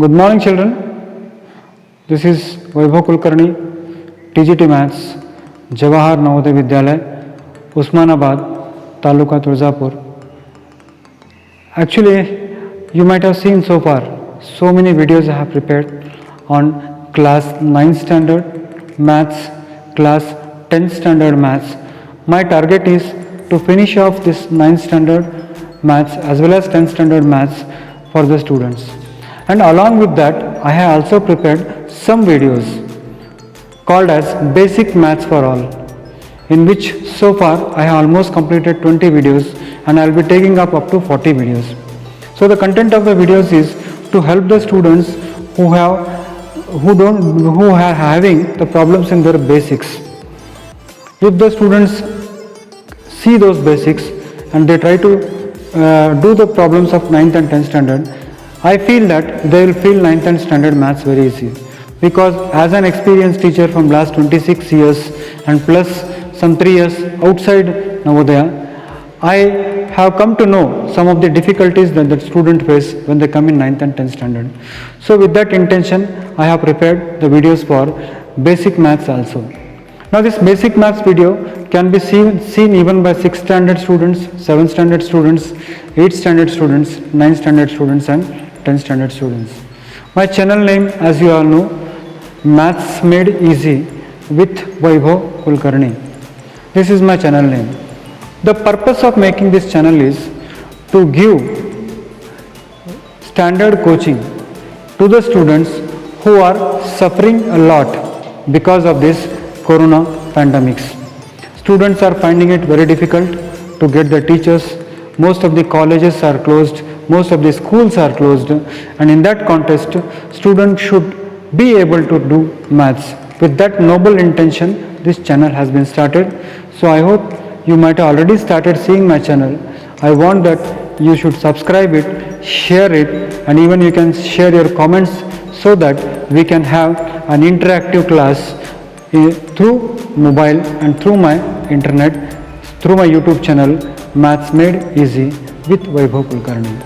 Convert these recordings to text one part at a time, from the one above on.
Good morning, children. This is Vaibhav Kulkarni, TGT Maths, Jawahar Navodaya Vidyalaya, Usmanabad, Taluka Turzapur. Actually, you might have seen so far so many videos I have prepared on class 9th standard Maths, class 10th standard Maths. My target is to finish off this 9th standard Maths as well as 10th standard Maths for the students. And along with that, I have also prepared some videos called as Basic Maths for All, in which so far I have almost completed 20 videos and I will be taking up to 40 videos. So the content of the videos is to help the students who are having the problems in their basics. If the students see those basics and they try to do the problems of 9th and 10th standard, I feel that they will feel 9th and standard Maths very easy, because as an experienced teacher from last 26 years and plus some 3 years outside Navodaya, I have come to know some of the difficulties that the student face when they come in 9th and 10th standard. So with that intention, I have prepared the videos for Basic Maths also. Now this Basic Maths video can be seen even by 6th standard students, 7th standard students, 8th standard students, 9th standard students and 10th standard students. My channel name, as you all know, Maths Made Easy with Vaibhav Kulkarni. This is my channel name. The purpose of making this channel is to give standard coaching to the students who are suffering a lot because of this corona pandemics. Students are finding it very difficult to get the teachers. Most of the colleges are closed, most of the schools are closed, and in that context, students should be able to do maths. With that noble intention, this channel has been started. So I hope you might have already started seeing my channel. I want that you should subscribe it, share it, and even you can share your comments so that we can have an interactive class through mobile and through my internet, through my YouTube channel, Maths Made Easy with Vaibhav Kulkarni.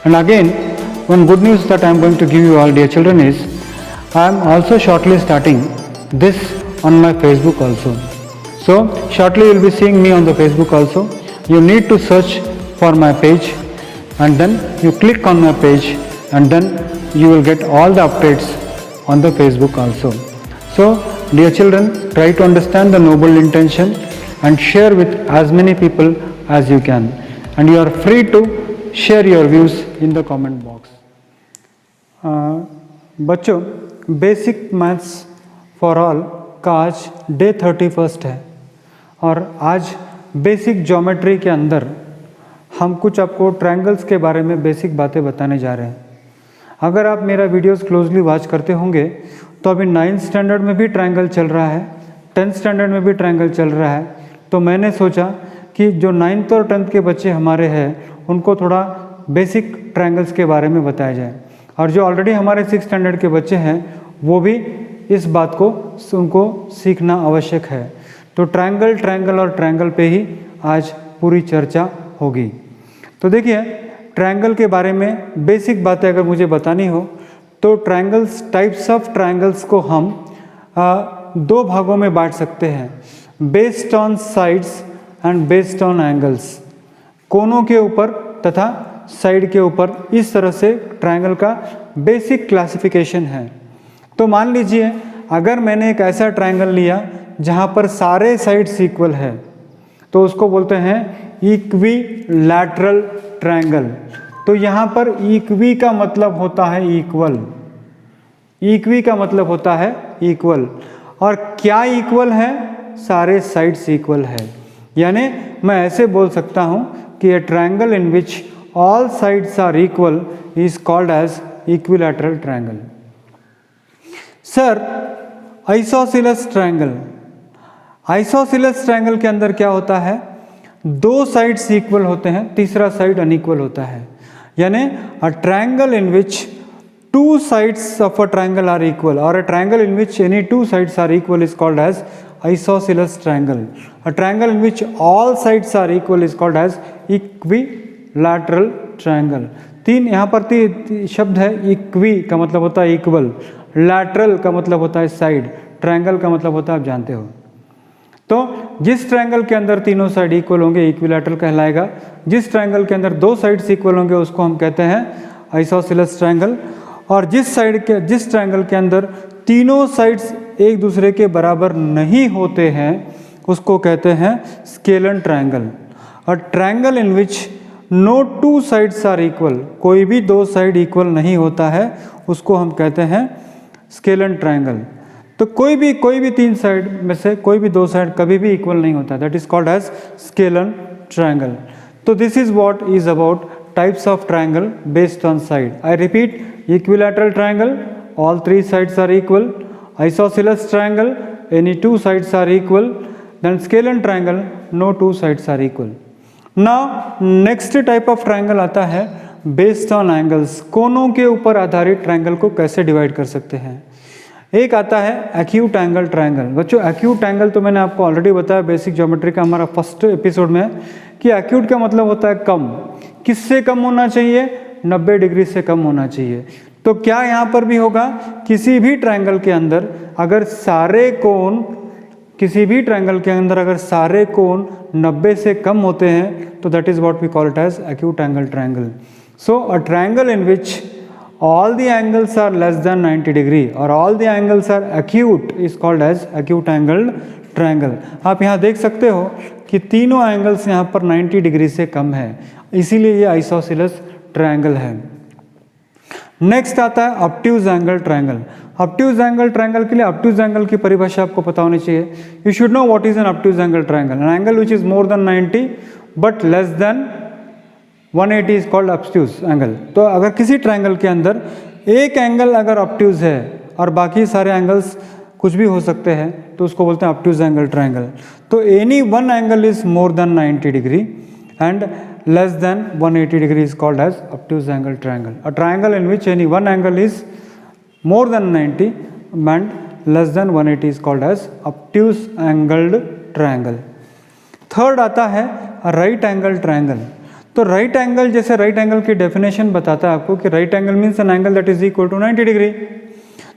And again, one good news that I am going to give you all, dear children, is I am also shortly starting this on my Facebook also. So shortly you will be seeing me on the Facebook also. You need to search for my page and then you click on my page and then you will get all the updates on the Facebook also. So dear children, try to understand the noble intention and share with as many people as you can. And you are free to share your views in the comment box. बच्चों, basic maths for all का आज day 31 है और आज basic geometry के अंदर हम कुछ आपको ट्रायंगल्स के बारे में बेसिक बातें बताने जा रहे हैं। अगर आप मेरा वीडियोस क्लोजली वॉच करते होंगे तो अभी 9th स्टैंडर्ड में भी ट्रायंगल चल रहा है, 10th स्टैंडर्ड में भी ट्रायंगल चल रहा है। तो मैंने सोचा कि जो 9th और 10th के बच्चे हमारे हैं उनको थोड़ा बेसिक ट्रायंगल्स के बारे में बताया जाए, और जो ऑलरेडी हमारे 6th स्टैंडर्ड के बच्चे हैं वो भी इस बात को उनको सीखना आवश्यक है। तो ट्रायंगल और ट्रायंगल पे ही आज पूरी चर्चा होगी। तो देखिए, ट्रायंगल के बारे में बेसिक बातें अगर मुझे बतानी हो तो ट्रायंगल्स, टाइप्स ऑफ ट्रायंगल्स को हम दो भागों में बांट सकते हैं, based on sides and based on angles. कोनों के ऊपर तथा साइड के ऊपर, इस तरह से ट्रायंगल का बेसिक क्लासिफिकेशन है। तो मान लीजिए अगर मैंने एक ऐसा ट्रायंगल लिया जहां पर सारे साइड्स इक्वल है तो उसको बोलते हैं इक्विलैटरल ट्रायंगल। तो यहाँ पर इक्वी का मतलब होता है इक्वल, इक्वी का मतलब होता है इक्वल। और क्या इक्वल है? सारे साइड्स इक्वल है। यानी मैं ऐसे बोल सकता हूँ कि a triangle in which all sides are equal is called as equilateral triangle. Sir, isosceles triangle, isosceles triangle के अंदर क्या होता है? दो साइड्स इक्वल होते हैं, तीसरा साइड अनइक्वल होता है। यानी अ triangle in which two sides of a triangle are equal, or a triangle in which any two sides are equal is called as isosceles triangle. A triangle in which all sides are equal is called as equilateral triangle. तीन यहाँ पर शब्द है। Equi का मतलब होता है equal, lateral का मतलब होता है साइड, ट्रायंगल का मतलब होता है आप जानते हो। तो जिस ट्रायंगल के अंदर तीनों साइड इक्वल होंगे इक्विलैटरल कहलाएगा। जिस ट्रायंगल के अंदर दो साइड्स इक्वल होंगे उसको हम कहते हैं आइसोसेलेस ट्रायंगल। और जिस ट्रायंगल के अंदर तीनों साइड्स एक दूसरे के बराबर नहीं होते हैं उसको कहते हैं स्केलन ट्रायंगल। और triangle in which no two sides are equal, कोई भी दो साइड इक्वल नहीं होता है उसको हम कहते हैं स्केलन ट्रायंगल। तो कोई भी तीन साइड में से कोई भी दो साइड कभी भी इक्वल नहीं होता, that is called as scalene triangle. तो this is what is about types of triangle based on side. I repeat, equilateral triangle, all three sides are equal. Isosceles triangle, any two sides are equal. Then scalene triangle, no two sides are equal. Now next type of triangle आता है based on angles, कोनों के ऊपर आधारित triangle को कैसे divide कर सकते हैं। एक आता है एक्यूट एंगल ट्रायंगल। बच्चों एक्यूट एंगल तो मैंने आपको ऑलरेडी बताया बेसिक ज्योमेट्री का हमारा फर्स्ट एपिसोड में कि एक्यूट का मतलब होता है कम। किससे कम होना चाहिए? 90 डिग्री से कम होना चाहिए। तो क्या यहाँ पर भी होगा? किसी भी ट्रायंगल के अंदर अगर सारे कोण किसी भी ट्रायंगल के अंदर अगर सारे कोण 90 से कम होते हैं तो that is what we call it as acute angle triangle. So a triangle in which all the angles are less than 90 degree or all the angles are acute is called as acute angled triangle। आप यहाँ देख सकते हो कि तीनों angles यहाँ पर 90 degree से कम है, इसीलिए ये आइसोसेलेस ट्रायंगल है। नेक्स्ट आता है obtuse angle triangle. Obtuse angle triangle के लिए ऑब्ट्यूज एंगल की परिभाषा आपको पता होनी चाहिए। You should know what is an obtuse angle triangle, an angle which is more than 90 but less than 180 is called obtuse angle. तो अगर किसी ट्रायंगल के अंदर एक एंगल अगर ऑब्ट्यूज है और बाकी सारे एंगल्स कुछ भी हो सकते हैं तो उसको बोलते हैं ऑब्ट्यूज एंगल ट्रायंगल। तो any one angle is more than 90 degree and less than 180 degree is called as obtuse angle triangle. A triangle in which any one angle is more than 90 and less than 180 is called as obtuse angled triangle. Third आता है right angle triangle. तो right angle, जैसे right angle की definition बताता है आपको कि right angle means an angle that is equal to 90 degree.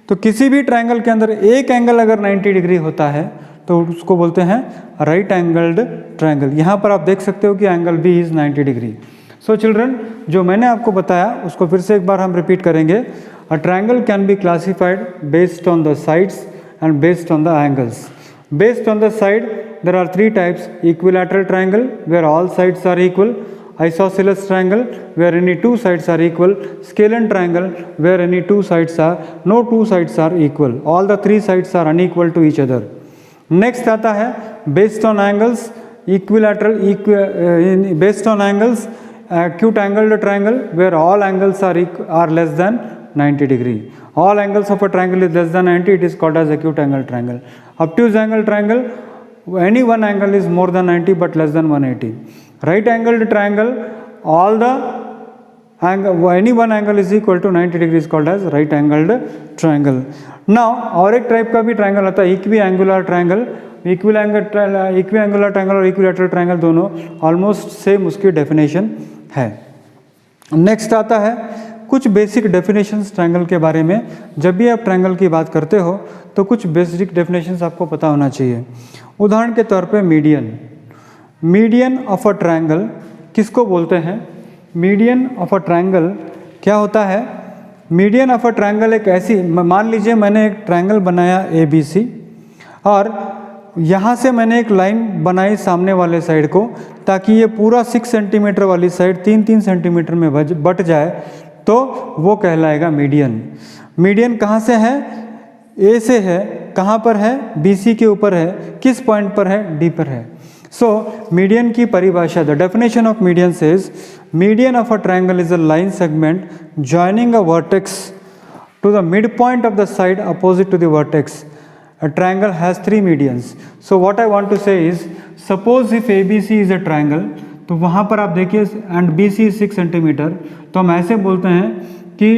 तो किसी भी ट्रायंगल के अंदर एक एंगल अगर 90 डिग्री होता है तो उसको बोलते हैं राइट एंगल्ड ट्रायंगल। यहाँ पर आप देख सकते हो कि angle B is 90 degree. So children, जो मैंने आपको बताया उसको फिर से एक बार हम रिपीट करेंगे। A triangle can be classified based on the sides and based on the angles. Based on the side there are three types: equilateral triangle where all sides are equal, isosceles triangle where any two sides are equal, scalene triangle where any no two sides are equal, all the three sides are unequal to each other. Next आता है based on angles, based on angles, acute angled triangle where all angles are less than 90 degree. All angles of a triangle is less than 90, it is called as acute angle triangle. Obtuse angle triangle, any one angle is more than 90 but less than 180. Right angled triangle, any one angle is equal to 90 degree is called as right angled triangle. Now और एक type का भी triangle आता है equi angular triangle. Equi angular triangle और equilateral triangle दोनों almost same उसकी definition है। नेक्स्ट आता है कुछ बेसिक डेफिनेशंस ट्रायंगल के बारे में। जब भी आप ट्रायंगल की बात करते हो तो कुछ बेसिक डेफिनेशंस आपको पता होना चाहिए। उदाहरण के तौर पे मीडियन ऑफ अ ट्रायंगल किसको बोलते हैं? मीडियन ऑफ अ ट्रायंगल क्या होता है? मीडियन ऑफ अ ट्रायंगल एक ऐसी, मान लीजिए मैंने एक ट्रायंगल बनाया ABC और यहाँ से मैंने एक लाइन बनाई सामने वाले साइड को ताकि ये पूरा 6 सेंटीमीटर वाली साइड 3-3 सेंटीमीटर में बट जाए, तो वो कहलाएगा मीडियन। मीडियन कहाँ से है? A से है। कहाँ पर है? BC के ऊपर है। किस पॉइंट पर है? D पर है। So median की परिभाषा, the definition of median says median of a triangle is a line segment joining a vertex to the midpoint of the side opposite to the vertex. A triangle has three medians. So what I want to say is, suppose if ABC is a triangle, तो वहाँ पर आप देखिए and BC is 6 centimetre, तो हम ऐसे बोलते हैं कि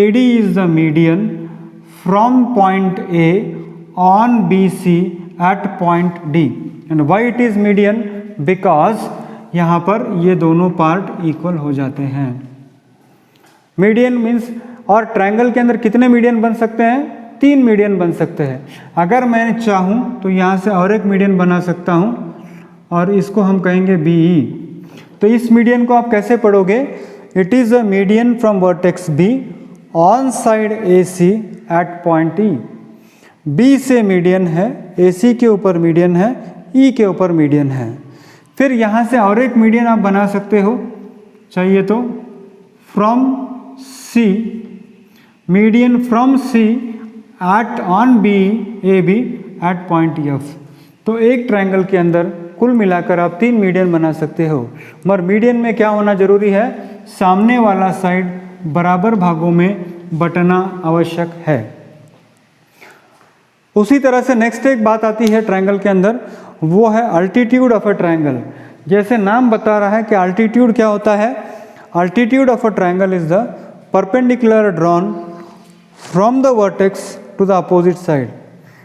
AD is the median from point A on BC at point D. And why it is median? Because यहाँ पर ये दोनों पार्ट इक्वल हो जाते हैं। मीडियन मीन्स, और ट्रायंगल के अंदर कितने मीडियन बन सकते हैं? 3 मीडियन बन सकते हैं। अगर मैं चाहूँ तो यहाँ से और एक मीडियन बना सकता हूँ और इसको हम कहेंगे BE। तो इस मीडियन को आप कैसे पढ़ोगे? It is a median from vertex B on side AC at point E। B से मीडियन है, AC के ऊपर मीडियन है, E के ऊपर मीडियन है। फिर यहाँ से और एक मीडियन आप बना सकते हो चाहिए तो, from C, median from C at on B AB at point F। तो एक ट्रायंगल के अंदर कुल मिलाकर आप 3 मीडियन बना सकते हो। मगर मीडियन में क्या होना जरूरी है? सामने वाला साइड बराबर भागों में बंटना आवश्यक है। उसी तरह से नेक्स्ट एक बात आती है ट्रायंगल के अंदर, वो है अल्टीट्यूड ऑफ अ ट्रायंगल। जैसे नाम बता रहा है कि अल्टीट्यूड क्या होता है? Altitude of a triangle is the perpendicular drawn from the vertex to the opposite side.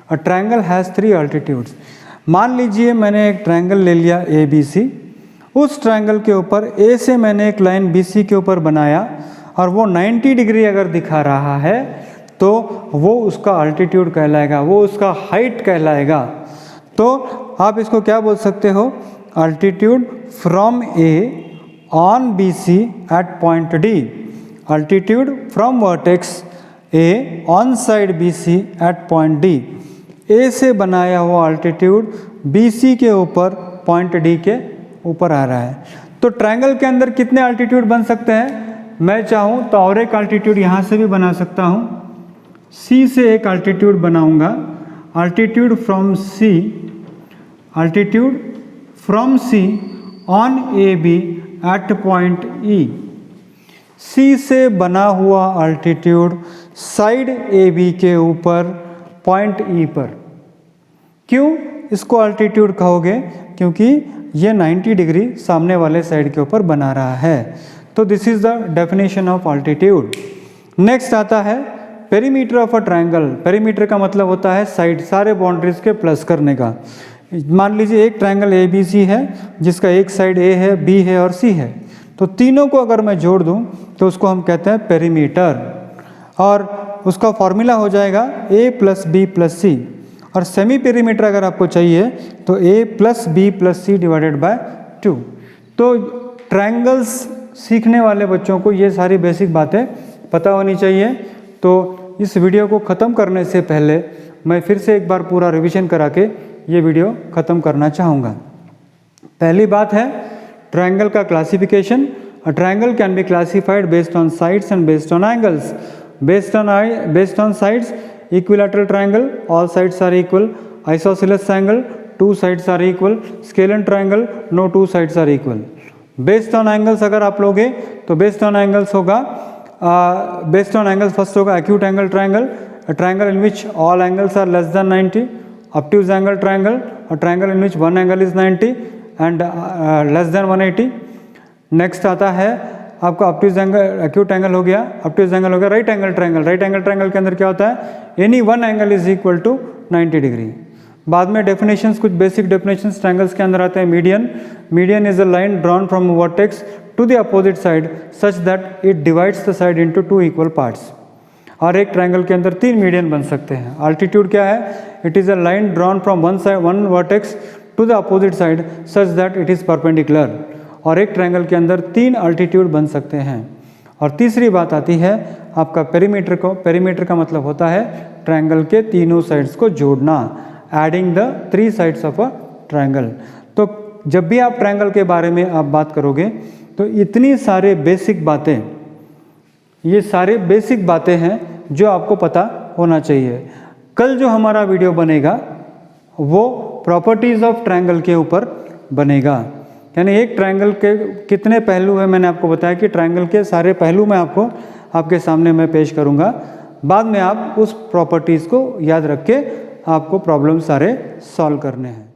A triangle has 3 altitudes. मान लीजिए मैंने एक ट्रायंगल ले लिया ABC, उस ट्रायंगल के ऊपर A से मैंने एक लाइन BC के ऊपर बनाया और वो 90 डिग्री अगर दिखा रहा है तो वो उसका अल्टीट्यूड कहलाएगा, वो उसका हाइट कहलाएगा। तो आप इसको क्या बोल सकते हो? Altitude from A on BC at point D। Altitude from vertex A on side BC at point D। A से बनाया हुआ अल्टीट्यूड BC के ऊपर पॉइंट D के ऊपर आ रहा है। तो ट्रायंगल के अंदर कितने अल्टीट्यूड बन सकते हैं? मैं चाहूँ तो और एक अल्टीट्यूड यहाँ से भी बना सकता हूँ। C से एक अल्टीट्यूड बनाऊँगा, altitude from C, altitude from C on AB at point E। C से बना हुआ अल्टीट्यूड साइड AB के ऊपर पॉइंट E पर। क्यों इसको अल्टीट्यूड कहोगे? क्योंकि ये 90 डिग्री सामने वाले साइड के ऊपर बना रहा है। तो this is the definition of altitude. Next आता है perimeter of a triangle. Perimeter का मतलब होता है साइड, सारे बाउंड्रीज के प्लस करने का। मान लीजिए एक ट्रायंगल ABC है जिसका एक साइड A है, B है और C है। तो तीनों को अगर मैं जोड़ दूं तो उसको हम कहते हैं पेरीमीटर, और उसका फॉर्मूला हो जाएगा A plus B plus C। और सेमी पेरीमीटर अगर आपको चाहिए तो A plus B plus C divided by 2। तो ट्रायंगल्स सीखने वाले बच्चों को ये सारी बेसिक बातें पता होनी चाहिए। तो इस वीडियो को ख़त्म करने से पहले मैं फिर से एक बार पूरा रिवीजन करा के ये वीडियो ख़त्म करना चाहूँगा। पहली बात है ट्रायंगल का classification. A triangle can be classified based on sides and based on angles. Based on sides, equilateral triangle, all sides are equal. Isosceles triangle, 2 sides are equal. Scalene triangle, no 2 sides are equal. Based on angles अगर आप लोगे तो based on angles होगा, based on angles first होगा acute angle triangle, a triangle in which all angles are less than 90. Obtuse angle triangle, a triangle in which one angle is 90 and less than 180. Next आता है आपका obtuse angle, acute angle हो गया, obtuse angle हो गया right angle triangle. Right angle triangle के अंदर क्या होता है? Any one angle is equal to 90 degree. बाद में डेफिनेशंस, कुछ बेसिक डेफिनेशंस ट्रायंगल्स के अंदर आते हैं। Median, median is a line drawn from vertex to the opposite side such that it divides the side into 2 equal parts. और एक triangle के अंदर 3 मीडियन बन सकते हैं। अल्टीट्यूड क्या है? It is a line drawn from one vertex to the opposite side such that it is perpendicular. और एक ट्रायंगल के अंदर 3 अल्टीट्यूड बन सकते हैं। और तीसरी बात आती है आपका पेरीमीटर को। पेरीमीटर का मतलब होता है ट्रायंगल के तीनों साइड्स को जोड़ना, adding the 3 sides of a triangle. तो जब भी आप ट्रायंगल के बारे में आप बात करोगे तो इतनी सारे बेसिक बातें, ये सारे बेसिक बातें हैं जो आपको पता होना चाहिए। कल जो हमारा वीडियो बनेगा वो प्रॉपर्टीज़ ऑफ ट्रायंगल के ऊपर बनेगा। यानी एक ट्रायंगल के कितने पहलू हैं मैंने आपको बताया कि ट्रायंगल के सारे पहलू मैं आपको आपके सामने मैं पेश करूंगा। बाद में आप उस प्रॉपर्टीज़ को याद रख के आपको प्रॉब्लम सारे सॉल्व करने हैं।